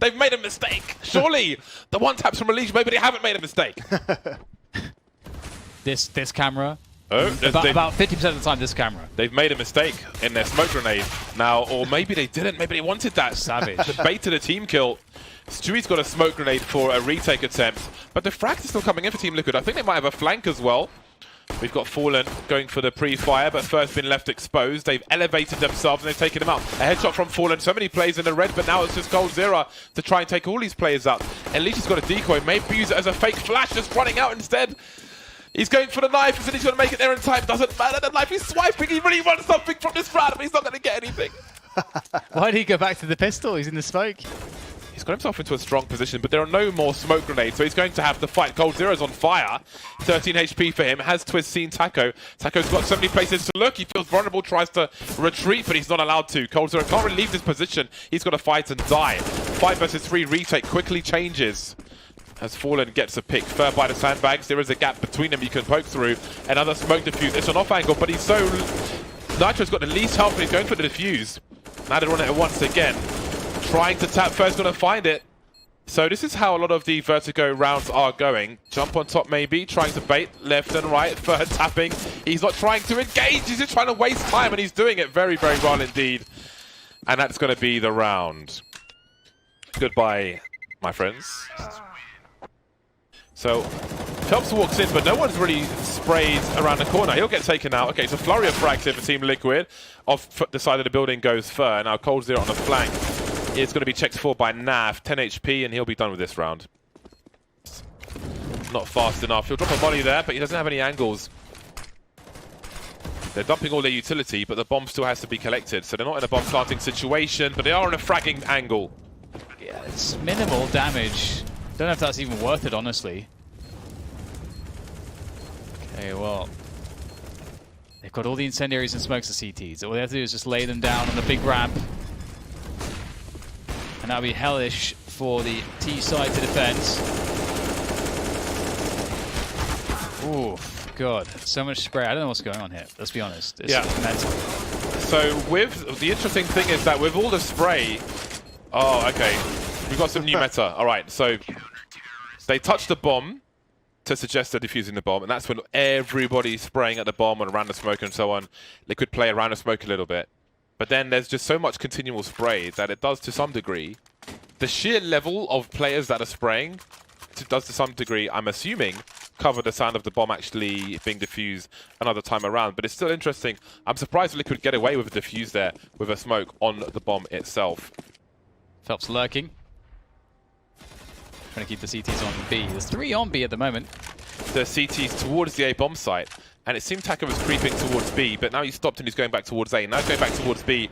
They've made a mistake. Surely the one taps from Elise, maybe they haven't made a mistake. This camera. Oh, about 50% of the time, this camera. They've made a mistake in their smoke grenade now, or maybe they didn't. Maybe they wanted that. Savage. The bait to the team kill. Stewie's got a smoke grenade for a retake attempt, but the frag is still coming in for Team Liquid. I think they might have a flank as well. We've got Fallen going for the pre-fire, but first been left exposed. They've elevated themselves and they've taken him out. A headshot from Fallen. So many players in the red, but now it's just coldzera to try and take all these players out. Elise has got a decoy. Maybe use it as a fake flash, just running out instead. He's going for the knife, and he's going to make it there in time. Doesn't matter, the knife, he's swiping. He really wants something from this round, but he's not going to get anything. Why did he go back to the pistol? He's in the smoke. He's got himself into a strong position, but there are no more smoke grenades, so he's going to have to fight. coldzera's on fire. 13 HP for him. Has Twist seen Taco? Taco's got so many places to look. He feels vulnerable, tries to retreat, but he's not allowed to. coldzera can't really leave this position. He's got to fight and die. 5 versus 3 retake quickly changes. As Fallen gets a pick, Fur by the sandbags. There is a gap between them you can poke through. Another smoke diffuse. It's an off angle, but he's so... Nitro's got the least health, and he's going for the diffuse. Now they run it once again. Trying to tap first, going to find it. So this is how a lot of the Vertigo rounds are going. Jump on top maybe, trying to bait left and right. Fur tapping. He's not trying to engage, he's just trying to waste time, and he's doing it very, very well indeed. And that's going to be the round. Goodbye, my friends. So, Phelps walks in, but no one's really sprayed around the corner. He'll get taken out. Okay, so flurry of frags here for Team Liquid. Off the side of the building goes Fur. Now coldzera on the flank is going to be checked for by Nav. 10 HP, and he'll be done with this round. Not fast enough. He'll drop a volley there, but he doesn't have any angles. They're dumping all their utility, but the bomb still has to be collected. So they're not in a bomb planting situation, but they are in a fragging angle. Yeah, it's minimal damage. Don't know if that's even worth it, honestly. Okay, well, they've got all the incendiaries and smokes of CTs. All they have to do is just lay them down on the big ramp. And that'll be hellish for the T side to defend. Ooh, God, so much spray. I don't know what's going on here, let's be honest. It's mental. So with the interesting thing is that with all the spray... Oh, okay. We've got some new meta. All right, so they touch the bomb to suggest they're defusing the bomb, and that's when everybody's spraying at the bomb and around the smoke and so on. Liquid play around the smoke a little bit. But then there's just so much continual spray that it does, to some degree, the sheer level of players that are spraying does, to some degree, I'm assuming, cover the sound of the bomb actually being diffused another time around. But it's still interesting. I'm surprised Liquid get away with a diffuse there with a smoke on the bomb itself. Phelps lurking. Trying to keep the CTs on B. There's 3 on B at the moment. The CTs towards the A bomb site. And it seemed Taka was creeping towards B, but now he's stopped and he's going back towards A. Now he's going back towards B,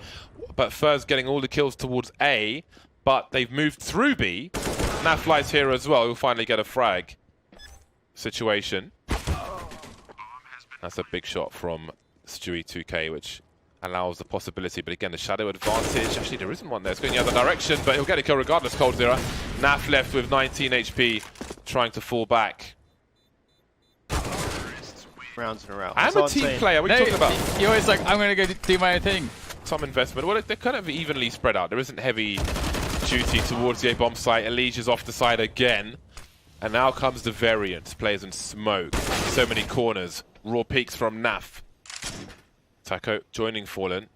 but Fur's getting all the kills towards A, but they've moved through B. Now flies here as well. He'll finally get a frag situation. That's a big shot from Stewie 2K, which allows the possibility, but again, the shadow advantage. Actually, there isn't one there. It's going the other direction, but he'll get a kill regardless, coldzera. Naf left with 19 HP, trying to fall back. Rounds in a row. I'm a team player. What are you talking about? You're always like, I'm going to go do my own thing. Some investment. Well, they're kind of evenly spread out. There isn't heavy duty towards the A-bomb site. Elige is off the side again. And now comes the variant. Players in smoke. So many corners. Raw peaks from Naf. Taco joining Fallen.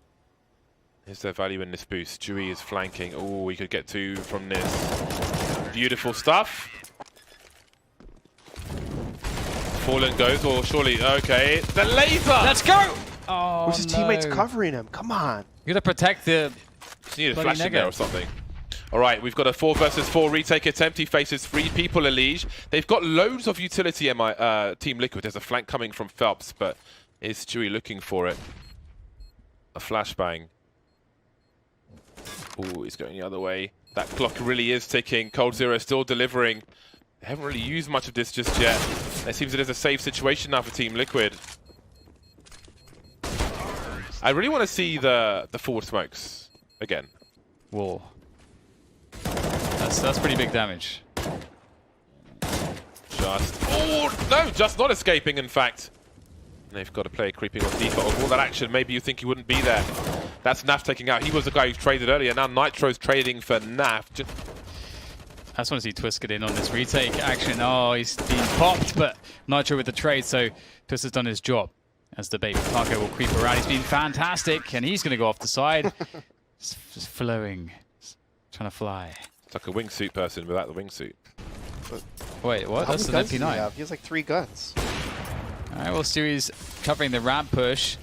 Is there value in this boost? Dewey is flanking. Oh, we could get 2 from this. Beautiful stuff. Fallen goes, or surely, okay. The laser! Let's go! Oh, Where's his teammates covering him? Come on. You gotta protect the... Just need a flash in there or something. Alright, we've got a 4 versus 4 retake attempt. He faces 3 people, Elige. They've got loads of utility in my Team Liquid. There's a flank coming from Phelps, but is Stewie looking for it? A flashbang. Oh, he's going the other way. That clock really is ticking. coldzera still delivering. They haven't really used much of this just yet. It seems it is a safe situation now for Team Liquid. I really want to see the forward smokes again. Whoa. That's pretty big damage. Just not escaping, in fact. They've got a player creeping on default. Of all that action, maybe you think he wouldn't be there. That's Naf taking out. He was the guy who traded earlier. Now Nitro's trading for Naf. I just want to see Twist get in on this retake action. Oh, he's been popped, but Nitro with the trade, so Twist has done his job. As the bait Taco will creep around. He's been fantastic, and he's going to go off the side. Just flowing. Trying to fly. It's like a wingsuit person without the wingsuit. Wait, what? That's an MP9. He has like 3 guns. All right, well, Stewie's covering the ramp push.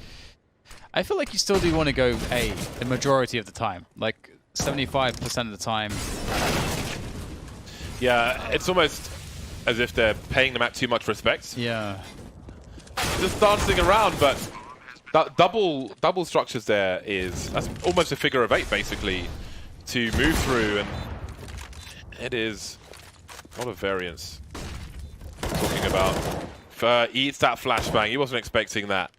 I feel like you still do want to go A the majority of the time. Like 75% of the time. Yeah, it's almost as if they're paying the map too much respect. Yeah. Just dancing around, but that double structures that's almost a figure of 8 basically to move through, and it is a lot of variance. Talking about eats that flashbang. He wasn't expecting that.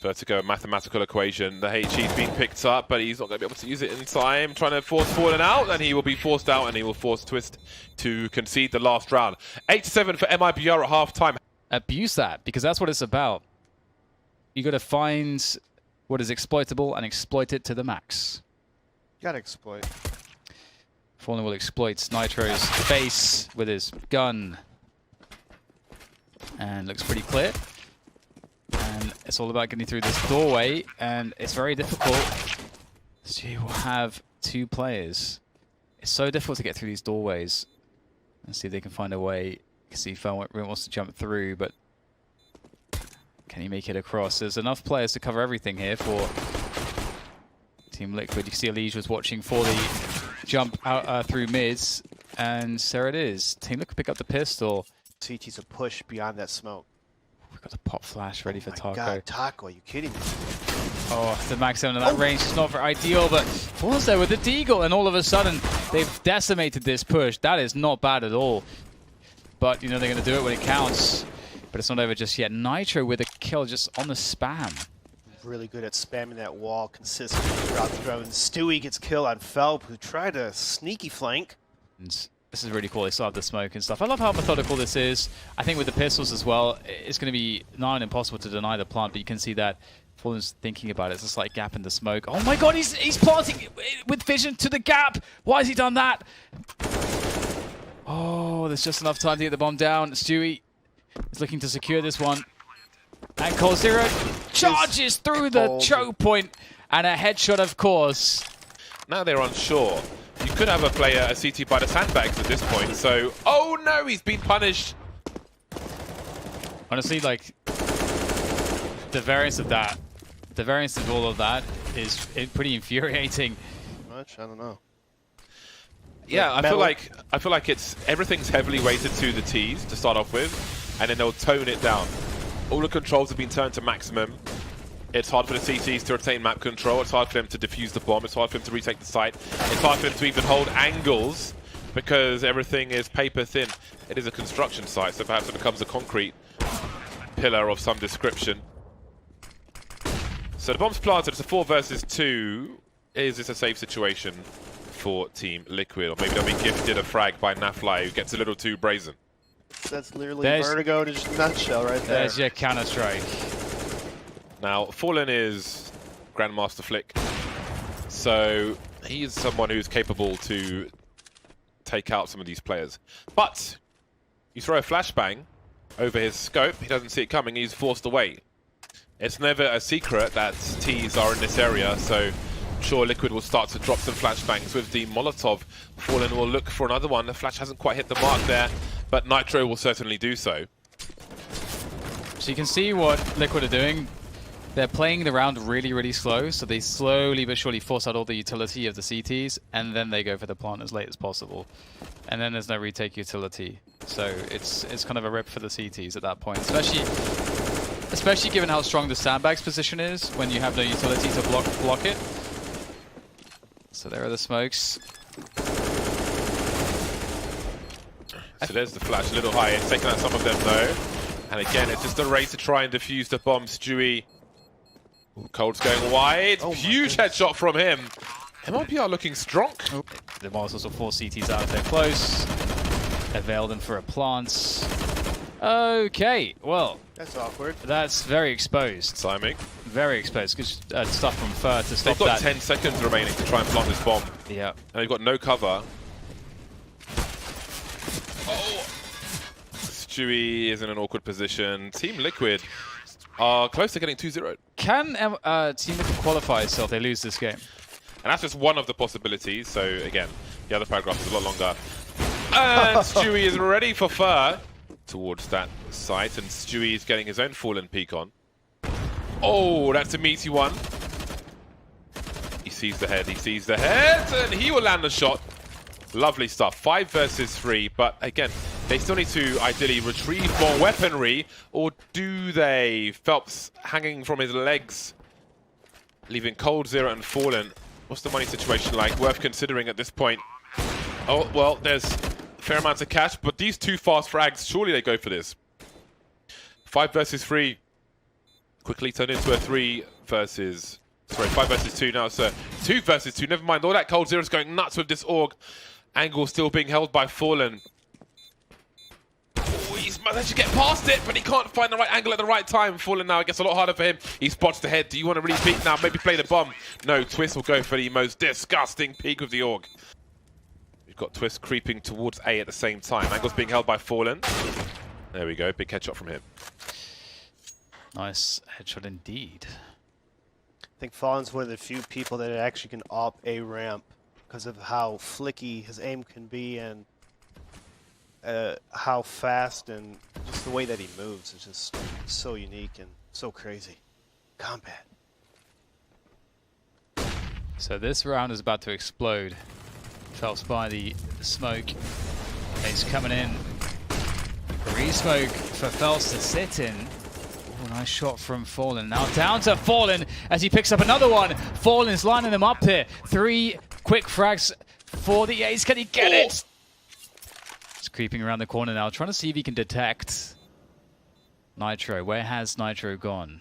Vertigo mathematical equation. The HE's been picked up, but he's not going to be able to use it in time. Trying to force Fallen out, and he will be forced out, and he will force Twist to concede the last round. 8-7 for MIBR at halftime. Abuse that, because that's what it's about. You got to find what is exploitable and exploit it to the max. You gotta exploit. Fallen will exploit Nitro's face with his gun. And looks pretty clear. And it's all about getting through this doorway, and it's very difficult. So you will have 2 players. It's so difficult to get through these doorways. Let's see if they can find a way. You can see Fel wants to jump through, but can he make it across? There's enough players to cover everything here for Team Liquid. You can see Elige was watching for the jump out through mids, and there it is. Team Liquid pick up the pistol. CT's a push beyond that smoke. We've got the pop flash ready for Taco. God, Taco, are you kidding me? Oh, the max 7 in that range is not very ideal, but Fallen's there with the Deagle, and all of a sudden they've decimated this push. That is not bad at all. But, you know, they're going to do it when it counts. But it's not over just yet. Nitro with a kill just on the spam. Really good at spamming that wall consistently throughout the drone. Stewie gets killed on Felp, who tried a sneaky flank. And this is really cool. They still have the smoke and stuff. I love how methodical this is. I think with the pistols as well, it's going to be nigh impossible to deny the plant, but you can see that Fallen's thinking about it. It's a slight gap in the smoke. Oh my god, he's planting with vision to the gap. Why has he done that? Oh, there's just enough time to get the bomb down. Stewie is looking to secure this one. And Cold Zero charges through the choke point, and a headshot, of course. Now they're unsure. You could have a player, a CT by the sandbags at this point, so... Oh no, he's been punished! Honestly, like, the variance of that, the variance of all of that is pretty infuriating. Much? I don't know. Yeah, I feel like it's everything's heavily weighted to the T's to start off with, and then they'll tone it down. All the controls have been turned to maximum. It's hard for the CTs to retain map control. It's hard for them to defuse the bomb. It's hard for them to retake the site. It's hard for them to even hold angles because everything is paper thin. It is a construction site, so perhaps it becomes a concrete pillar of some description. So the bomb's planted. It's a 4 versus 2. Is this a safe situation for Team Liquid? Or maybe they'll be gifted a frag by Nafly, who gets a little too brazen. That's literally Vertigo in a nutshell right there. There's your Counter-Strike. Now, Fallen is Grandmaster Flick, so he's someone who's capable to take out some of these players. But you throw a flashbang over his scope, he doesn't see it coming, he's forced away. It's never a secret that T's are in this area, so I'm sure Liquid will start to drop some flashbangs with the Molotov. Fallen will look for another one. The flash hasn't quite hit the mark there, but Nitro will certainly do so. So you can see what Liquid are doing. They're playing the round really, really slow, so they slowly but surely force out all the utility of the CTs, and then they go for the plant as late as possible. And then there's no retake utility. So it's kind of a rip for the CTs at that point, especially given how strong the sandbags position is when you have no utility to block it. So there are the smokes. So there's the flash, a little high. It's taking out some of them though. And again, it's just a race to try and defuse the bomb. Stewie. Cold's going wide. Huge headshot from him. MIBR looking strong. Oh. The Mars also 4 CTs out there close. Avail them for a plant. Okay, well. That's awkward. That's very exposed. Timing. Very exposed. Good stuff from Fur to stop that. They've got that. 10 seconds remaining to try and plant this bomb. Yeah. And they've got no cover. Stewie is in an awkward position. Team Liquid are close to getting 2-0. Can Team Liquid qualify so if they lose this game? And that's just one of the possibilities. So again, the other paragraph is a lot longer. And Stewie is ready for fur towards that site. And Stewie is getting his own Fallen peek on. Oh, that's a meaty one. He sees the head, and he will land the shot. Lovely stuff. 5 versus 3, but again, they still need to ideally retrieve more weaponry, or do they? Phelps hanging from his legs, leaving Cold Zero and Fallen. What's the money situation like? Worth considering at this point. Oh, well, there's a fair amount of cash, but these 2 fast frags, surely they go for this. 5 versus 3 quickly turned into a 5 versus 2 now, so 2 versus 2. Never mind, all that Cold Zero's going nuts with this Org. Angle still being held by Fallen. Oh, he's managed to get past it, but he can't find the right angle at the right time. Fallen now, it gets a lot harder for him. He spots the head. Do you want to really peek now? Maybe play the bomb. No, Twist will go for the most disgusting peek with the Org. We've got Twist creeping towards A at the same time. Angle's being held by Fallen. There we go, big headshot from him. Nice headshot indeed. I think Fallen's one of the few people that actually can op a ramp because of how flicky his aim can be and how fast and just the way that he moves is just so unique and so crazy. Combat. So this round is about to explode. Phelps by the smoke. He's coming in. Re-smoke for Phelps to sit in. Oh, nice shot from Fallen. Now down to Fallen as he picks up another one. Fallen's lining them up here. 3 quick frags for the ace. Can he get it? He's creeping around the corner now, trying to see if he can detect Nitro. Where has Nitro gone?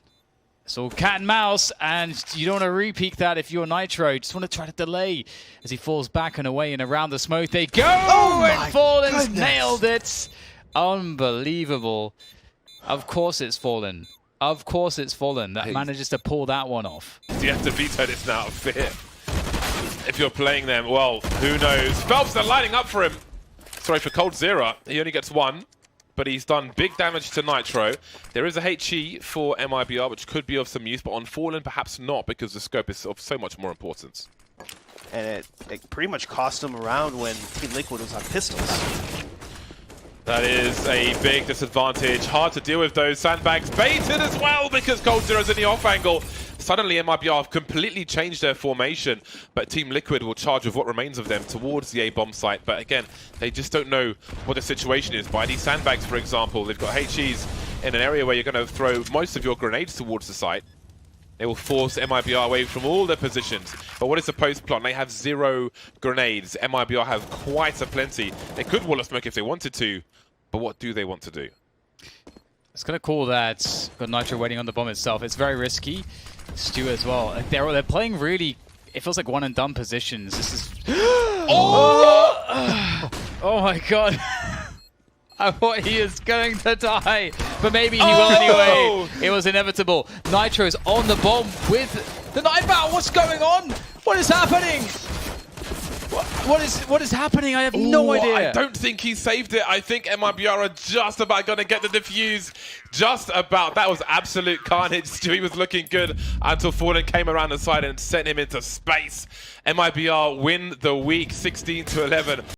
It's all cat and mouse, and you don't want to re-peek that if you're Nitro. You just want to try to delay as he falls back and away and around the smoke. They go! Oh and Fallen's goodness. nailed it! Unbelievable. Of course it's Fallen. Of course it's Fallen that manages to pull that one off. You have to veto this now out of fear. If you're playing them, well, who knows? Phelps, they're lining up for him. Sorry, for Cold Zero. He only gets 1, but he's done big damage to Nitro. There is a HE for MIBR, which could be of some use, but on Fallen, perhaps not, because the scope is of so much more importance. And it pretty much cost him around when Team Liquid was on pistols. That is a big disadvantage. Hard to deal with those sandbags. Baited as well because Cold Zero's in the off angle. Suddenly MIBR have completely changed their formation, but Team Liquid will charge with what remains of them towards the A-bomb site. But again, they just don't know what the situation is. By these sandbags, for example, they've got HEs in an area where you're going to throw most of your grenades towards the site. They will force MIBR away from all their positions. But what is the post plot? They have 0 grenades. MIBR have quite a plenty. They could wall of smoke if they wanted to, but what do they want to do? It's going to call that. Got Nitro waiting on the bomb itself. It's very risky. Stu as well. Like they're playing really. It feels like one and done positions. This is. Oh! Oh my god! I thought he is going to die, but maybe he will anyway. It was inevitable. Nitro's on the bomb with the knife out. What's going on? What is happening? What is happening? I have no idea. I don't think he saved it. I think MIBR are just about going to get the defuse. Just about. That was absolute carnage. Stewie was looking good until Fallen came around the side and sent him into space. MIBR win the week 16-11.